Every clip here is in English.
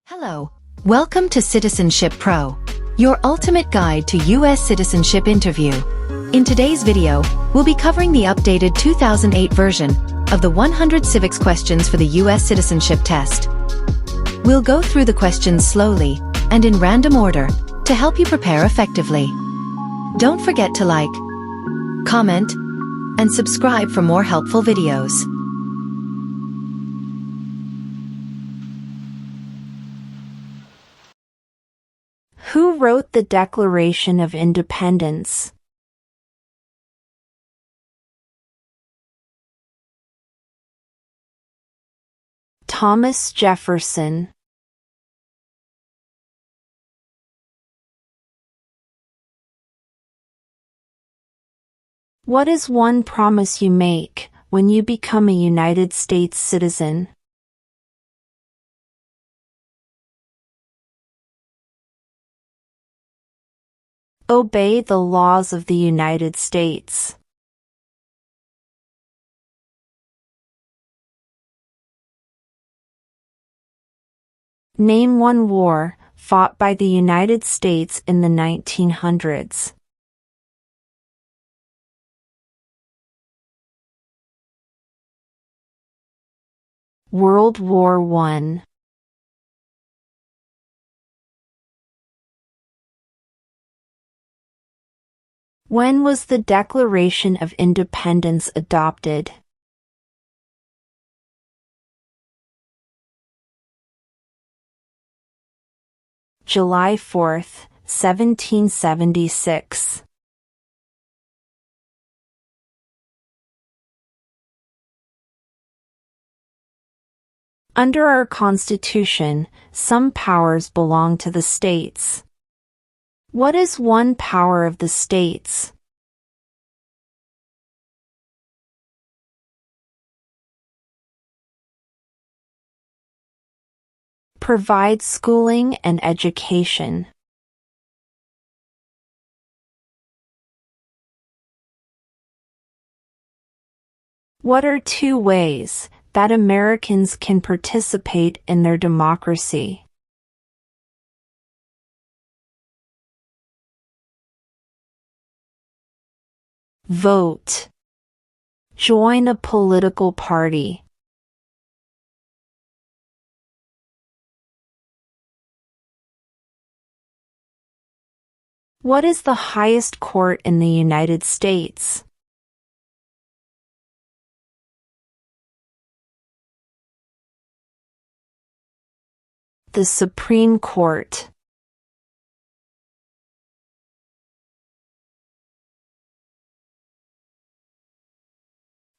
Hello. Welcome to Citizenship Pro, your ultimate guide to U.S. citizenship interview. In today's video, we'll be covering the updated 2008 version of the 100 civics questions for the U.S. Citizenship Test. We'll go through the questions slowly and in random order to help you prepare effectively. Don't forget to like, comment, and subscribe for more helpful videos. Who wrote the Declaration of Independence? Thomas Jefferson. What is one promise you make when you become a United States citizen? Obey the laws of the United States. Name one war fought by the United States in the 1900s. World War I. When was the Declaration of Independence adopted? July 4, 1776. Under our Constitution, some powers belong to the states. What is one power of the states? Provide schooling and education. What are two ways that Americans can participate in their democracy? Vote. Join a political party. What is the highest court in the United States? The Supreme Court.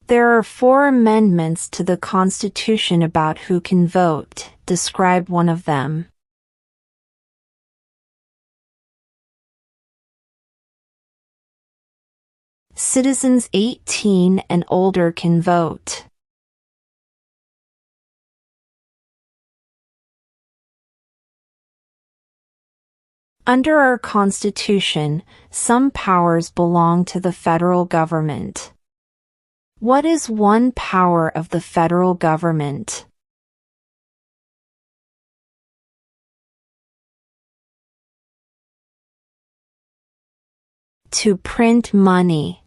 There are 4 amendments to the Constitution about who can vote. Describe one of them. Citizens 18 and older can vote. Under our Constitution, some powers belong to the federal government. What is one power of the federal government? To print money.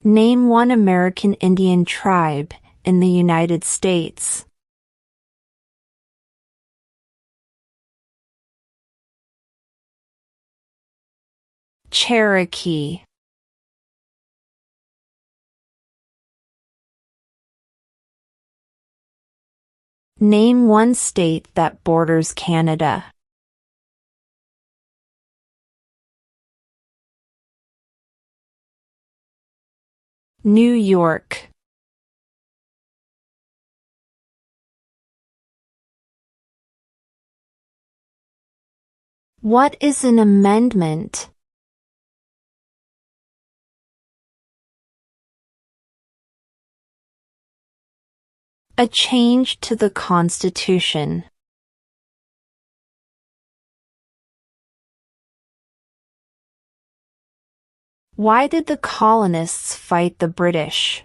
Name one American Indian tribe in the United States. Cherokee. Name one state that borders Canada. New York. What is an amendment? A change to the Constitution. Why did the colonists fight the British?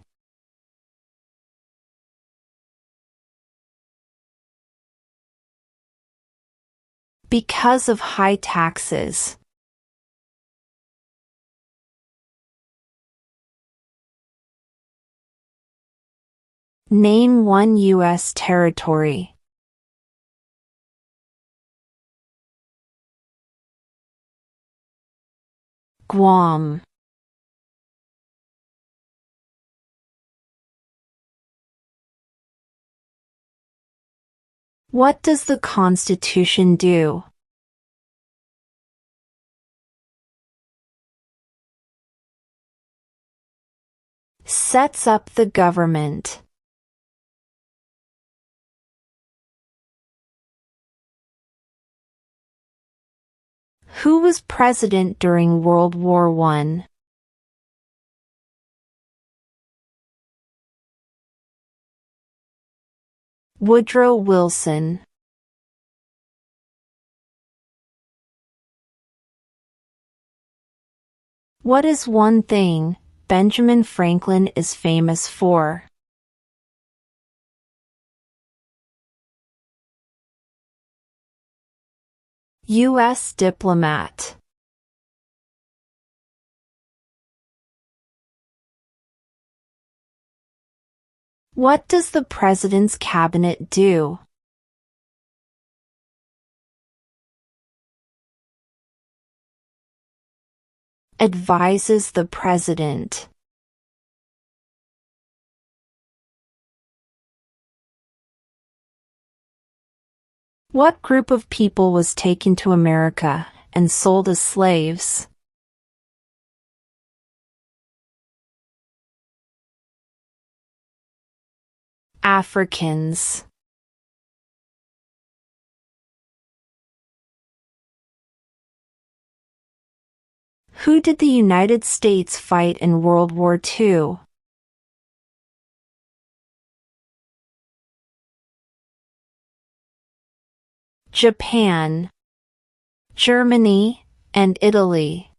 Because of high taxes. Name one U.S. territory. Guam. What does the Constitution do? Sets up the government. Who was president during World War I? Woodrow Wilson. What is one thing Benjamin Franklin is famous for? U.S. diplomat. What does the President's Cabinet do? Advises the President. What group of people was taken to America and sold as slaves? Africans. Who did the United States fight in World War II? Japan, Germany, and Italy.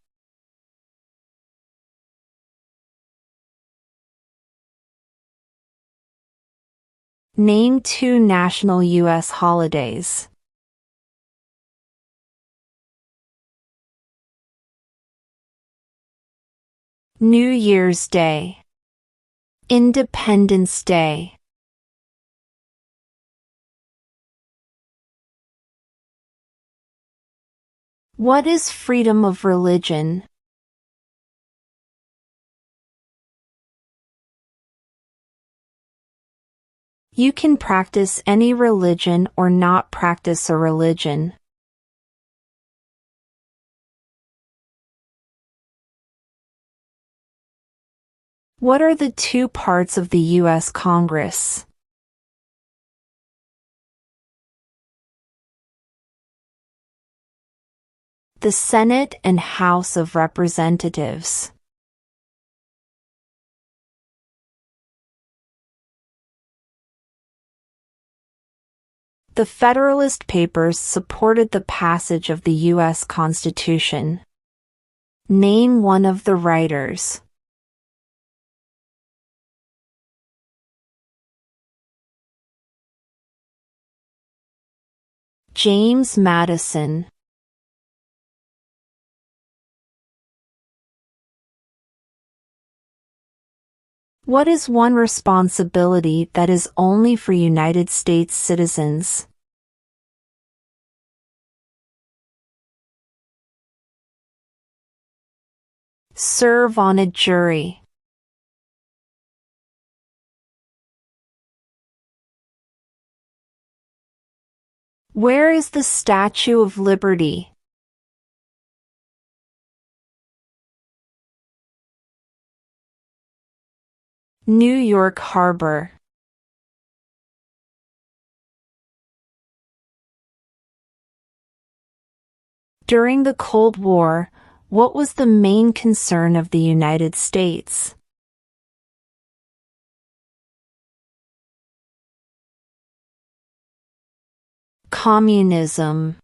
Name two national U.S. holidays. New Year's Day. Independence Day. What is freedom of religion? You can practice any religion or not practice a religion. What are the two parts of the U.S. Congress? The Senate and House of Representatives. The Federalist Papers supported the passage of the U.S. Constitution. Name one of the writers. James Madison. What is one responsibility that is only for United States citizens? Serve on a jury. Where is the Statue of Liberty? New York Harbor. During the Cold War, what was the main concern of the United States? Communism.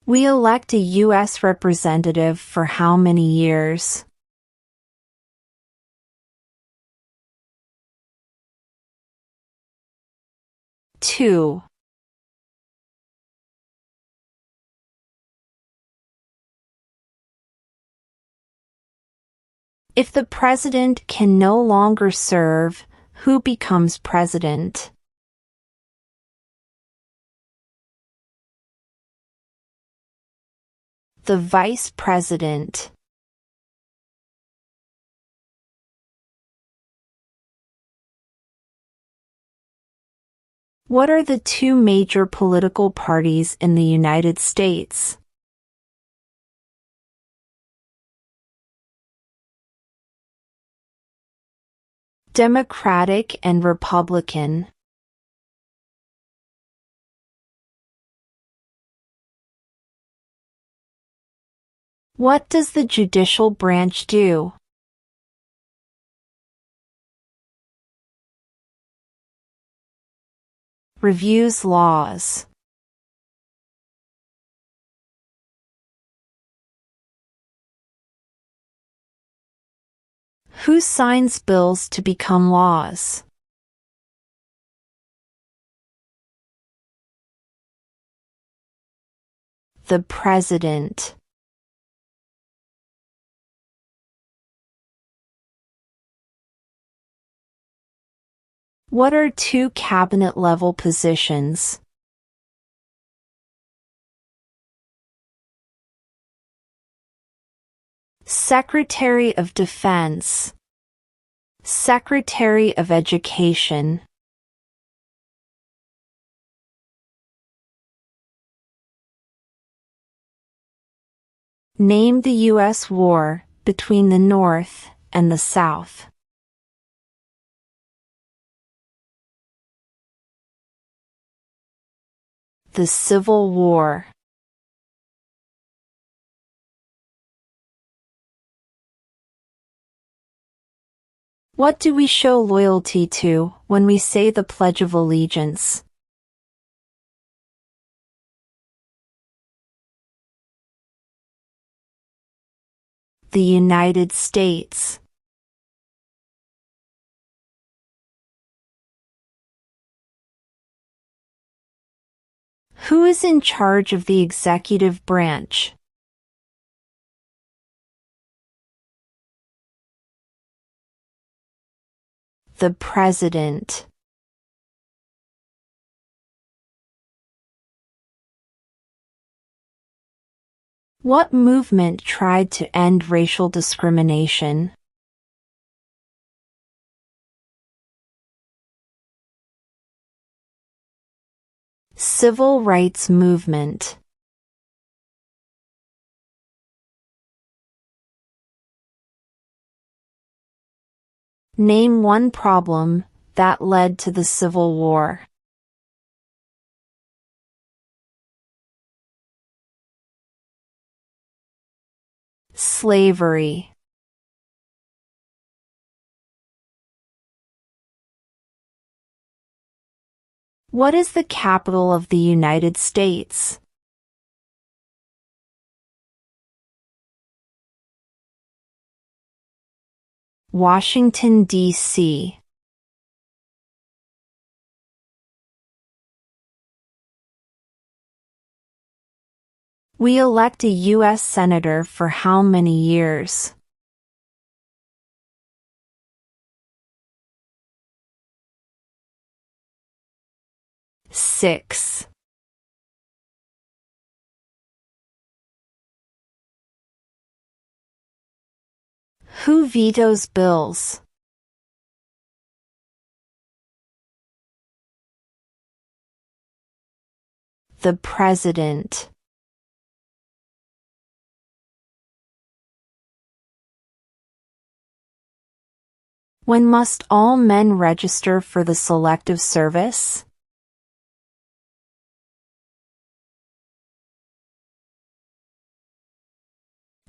We elect a U.S. representative for how many years? 2. If the president can no longer serve, who becomes president? The vice president. What are the two major political parties in the United States? Democratic and Republican. What does the judicial branch do? Reviews laws. Who signs bills to become laws? The president. What are two cabinet-level positions? Secretary of Defense. Secretary of Education. Name the U.S. war between the North and the South. The Civil War. What do we show loyalty to when we say the Pledge of Allegiance? The United States. Who is in charge of the executive branch? The president. What movement tried to end racial discrimination? Civil rights movement. Name one problem that led to the Civil War. Slavery. What is the capital of the United States? Washington, D.C. We elect a U.S. Senator for how many years? Six. Who vetoes bills? The president. When must all men register for the Selective Service?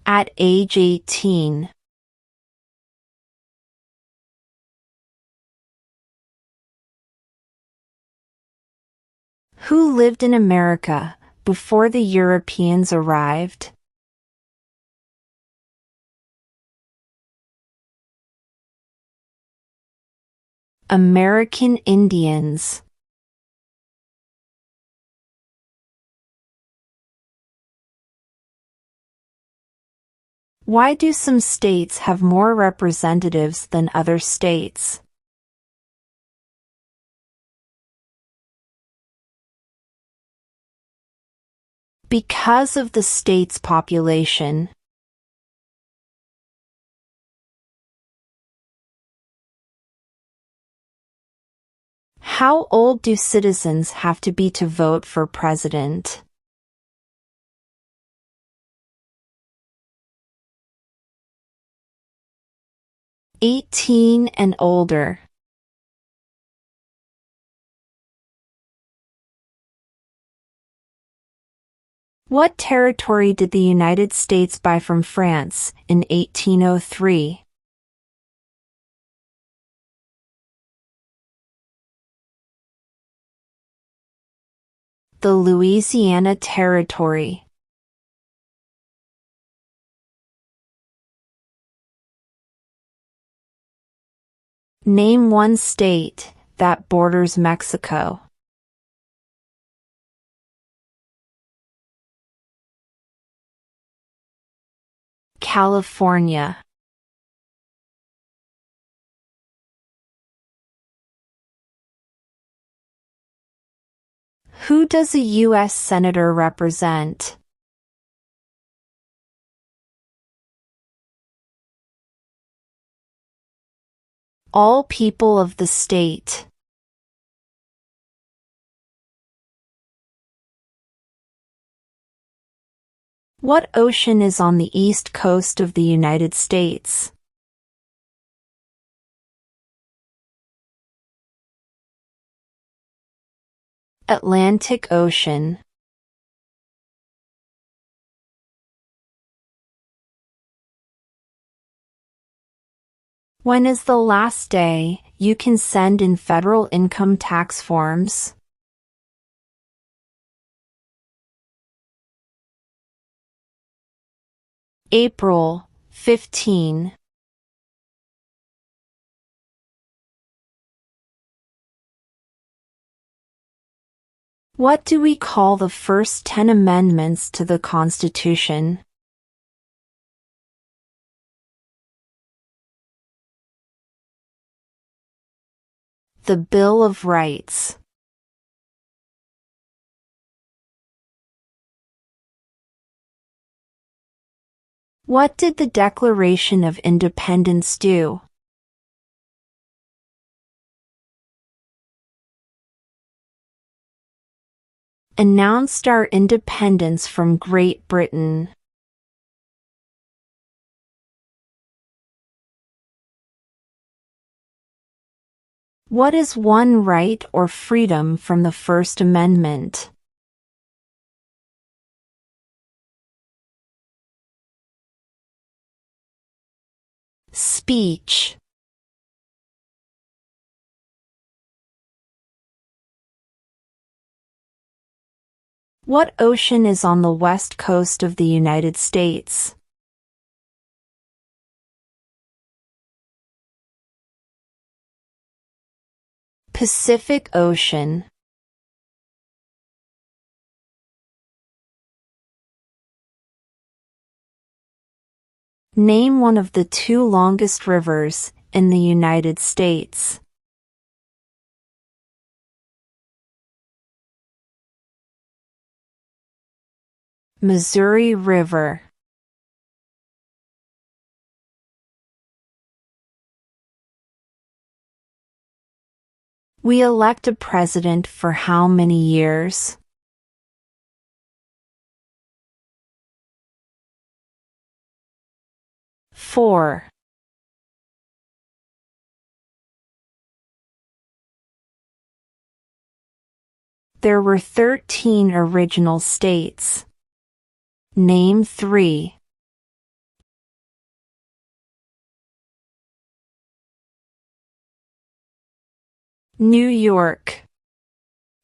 At age 18. Who lived in America before the Europeans arrived? American Indians. Why do some states have more representatives than other states? Because of the state's population. How old do citizens have to be to vote for president? 18 and older. What territory did the United States buy from France in 1803? The Louisiana Territory. Name one state that borders Mexico. California. Who does a U.S. Senator represent? All people of the state. What ocean is on the east coast of the United States? Atlantic Ocean. When is the last day you can send in federal income tax forms? April 15. What do we call the first 10 amendments to the Constitution? The Bill of Rights. What did the Declaration of Independence do? Announced our independence from Great Britain. What is one right or freedom from the First Amendment? Speech. What ocean is on the west coast of the United States? Pacific Ocean. Name one of the two longest rivers in the United States. Missouri River. We elect a president for how many years? Four. There were 13 original states. Name 3. New York,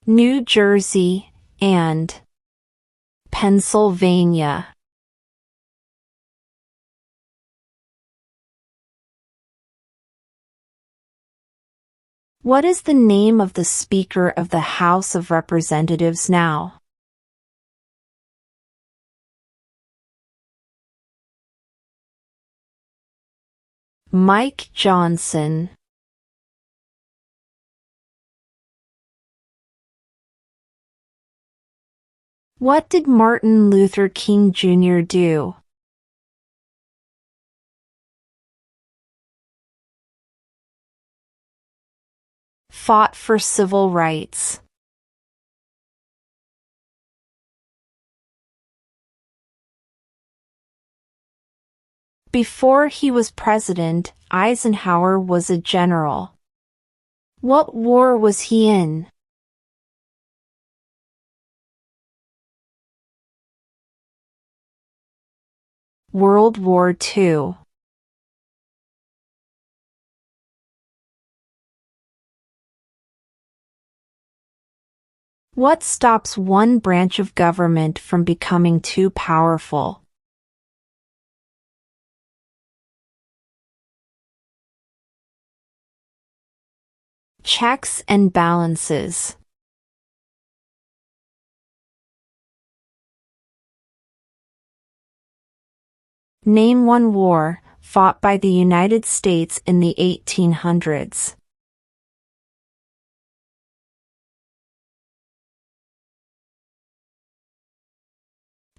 New Jersey, and Pennsylvania. What is the name of the Speaker of the House of Representatives now? Mike Johnson. What did Martin Luther King Jr. do? Fought for civil rights. Before he was president, Eisenhower was a general. What war was he in? World War II. What stops one branch of government from becoming too powerful? Checks and balances. Name one war fought by the United States in the 1800s.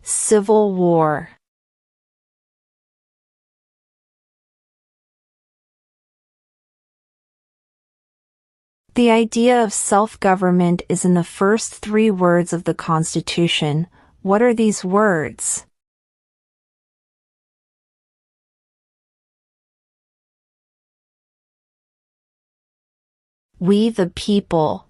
Civil War. The idea of self-government is in the first 3 words of the Constitution. What are these words? We the people.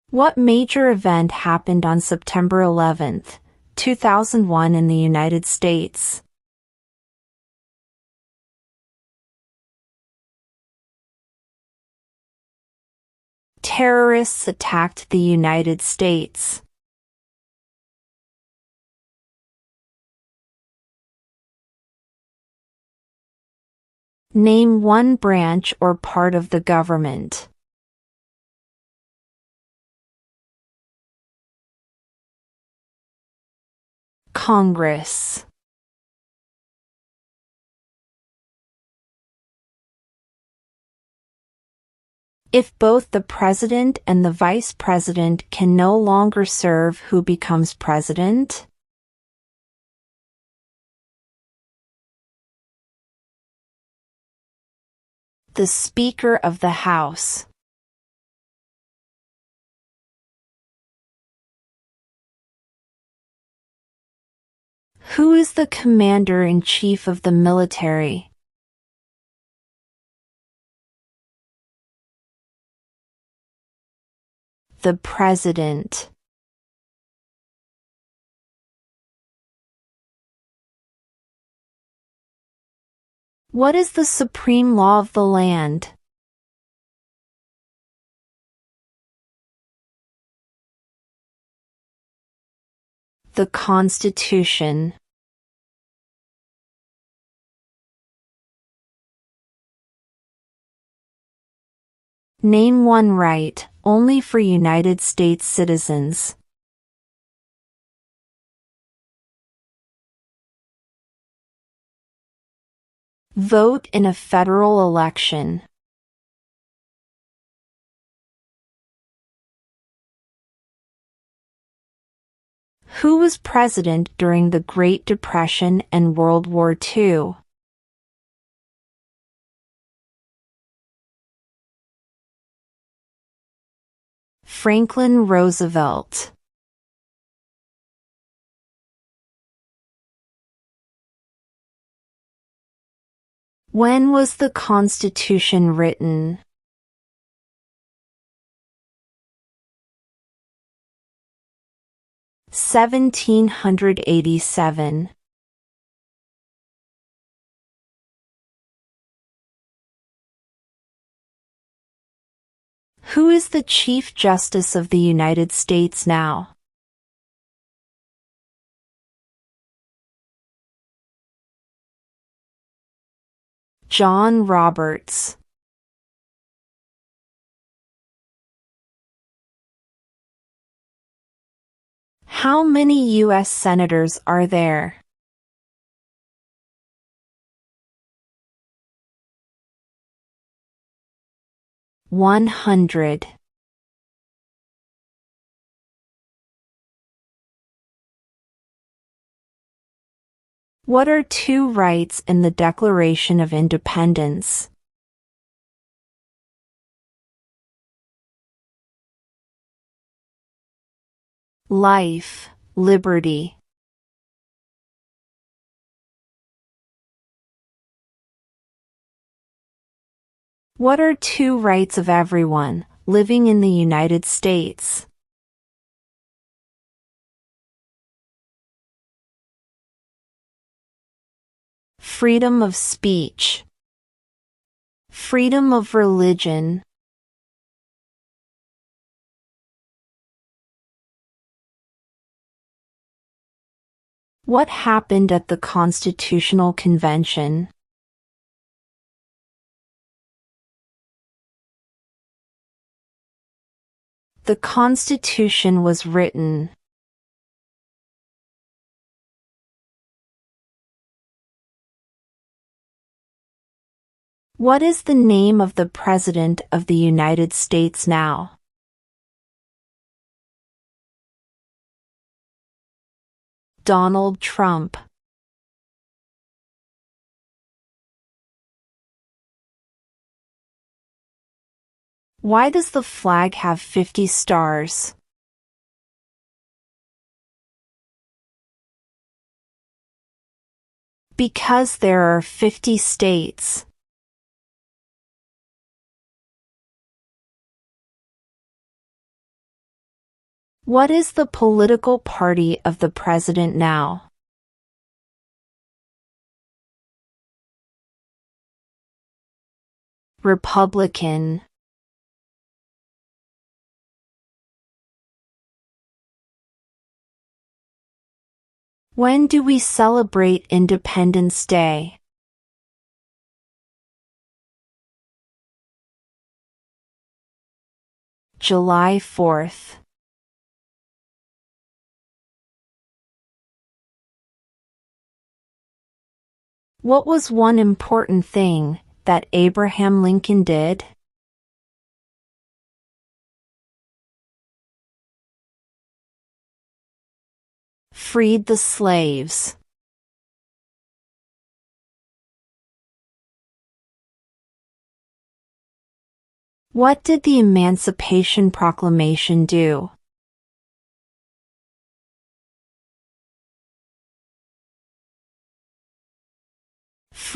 What major event happened on September 11, 2001 in the United States? Terrorists attacked the United States. Name one branch or part of the government. Congress. If both the president and the vice president can no longer serve, who becomes president? The Speaker of the House. Who is the commander-in-chief of the military? The President. What is the supreme law of the land? The Constitution. Name one right, only for United States citizens. Vote in a federal election. Who was president during the Great Depression and World War II? Franklin Roosevelt. When was the Constitution written? (1787). Who is the Chief Justice of the United States now? John Roberts. How many U.S. senators are there? 100. What are two rights in the Declaration of Independence? Life, liberty. What are two rights of everyone living in the United States? Freedom of speech. Freedom of religion. What happened at the Constitutional Convention? The Constitution was written. What is the name of the President of the United States now? Donald Trump. Why does the flag have 50 stars? Because there are 50 states. What is the political party of the president now? Republican. When do we celebrate Independence Day? July 4th. What was one important thing that Abraham Lincoln did? Freed the slaves. What did the Emancipation Proclamation do?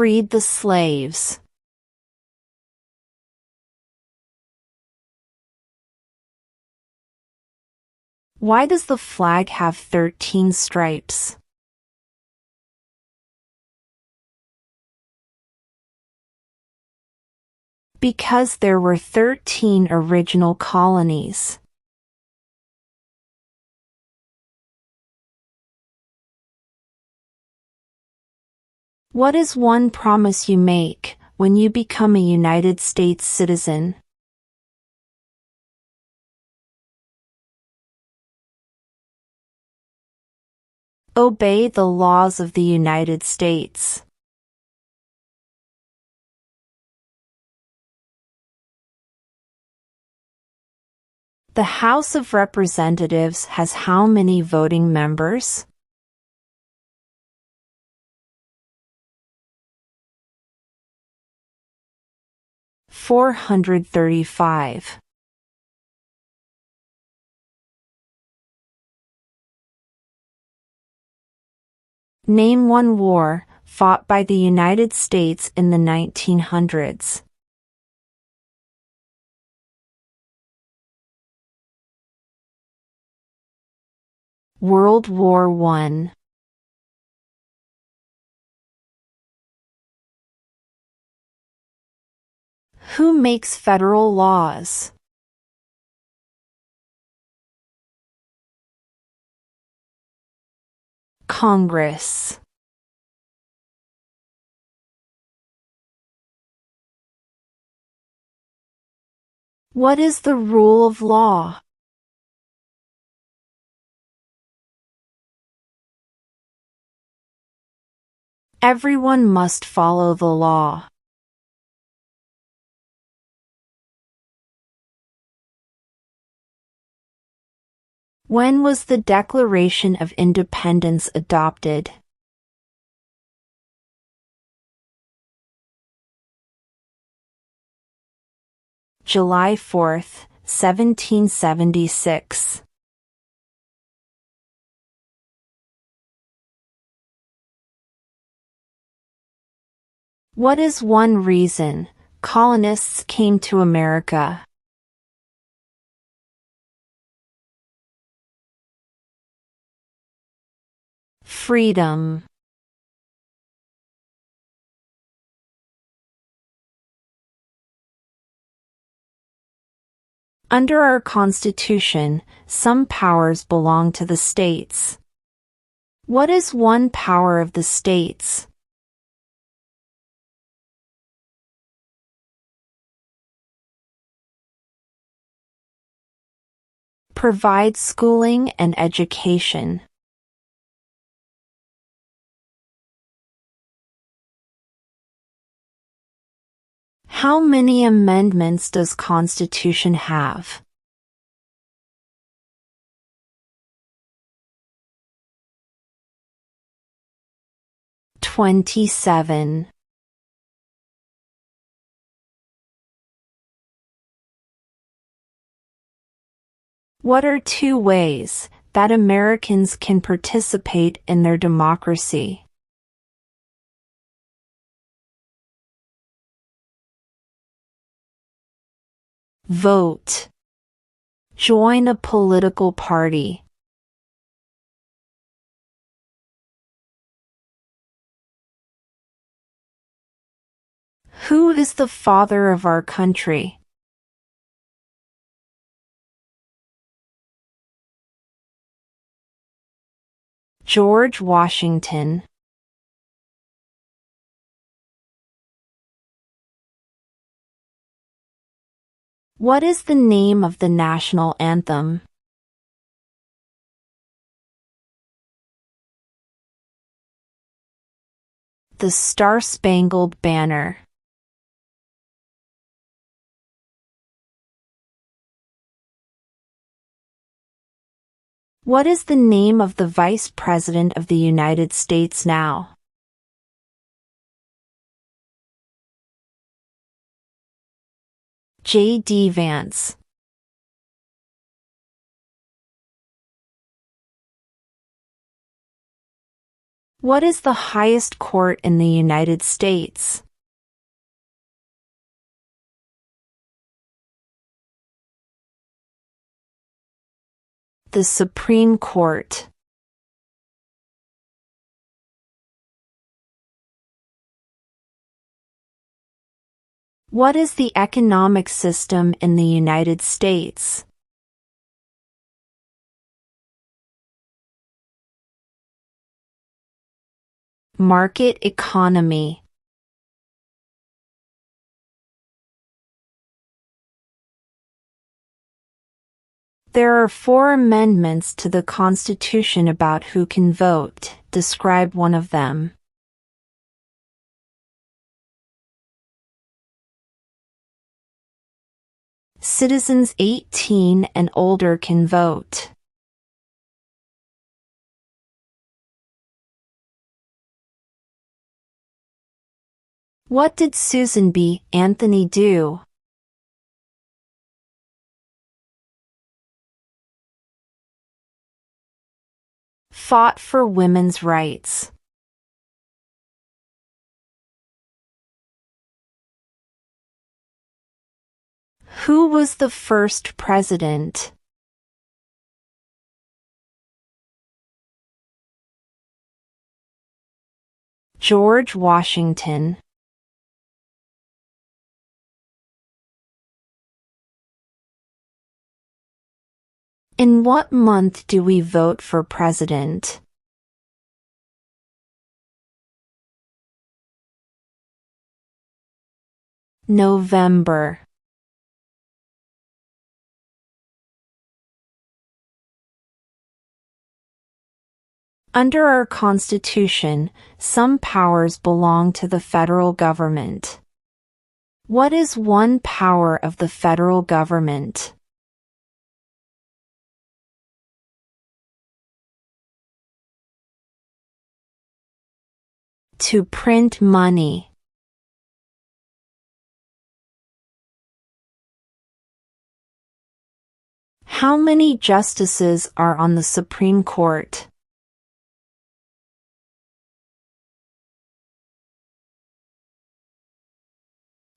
Freed the slaves. Why does the flag have 13 stripes? Because there were 13 original colonies. What is one promise you make when you become a United States citizen? Obey the laws of the United States. The House of Representatives has how many voting members? 435. Name one war fought by the United States in the 1900s. World War I. Who makes federal laws? Congress. What is the rule of law? Everyone must follow the law. When was the Declaration of Independence adopted? July 4th, 1776. What is one reason colonists came to America? Freedom. Under our Constitution, some powers belong to the states. What is one power of the states? Provide schooling and education. How many amendments does Constitution have? 27. What are two ways that Americans can participate in their democracy? Vote. Join a political party. Who is the father of our country? George Washington. What is the name of the national anthem? The Star-Spangled Banner. What is the name of the Vice President of the United States now? J.D. Vance. What is the highest court in the United States? The Supreme Court. What is the economic system in the United States? Market economy. There are 4 amendments to the Constitution about who can vote. Describe one of them. Citizens 18 and older can vote. What did Susan B. Anthony do? Fought for women's rights. Who was the first president? George Washington. In what month do we vote for president? November. Under our Constitution, some powers belong to the federal government. What is one power of the federal government? To print money. How many justices are on the Supreme Court?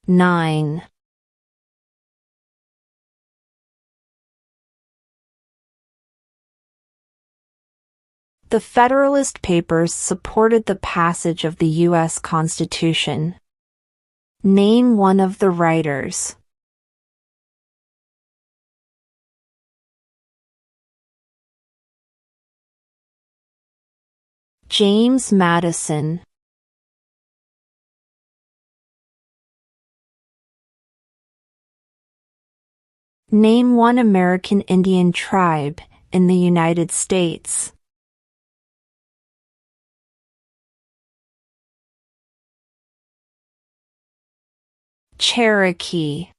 9. The Federalist Papers supported the passage of the U.S. Constitution. Name one of the writers. James Madison. Name one American Indian tribe in the United States. Cherokee.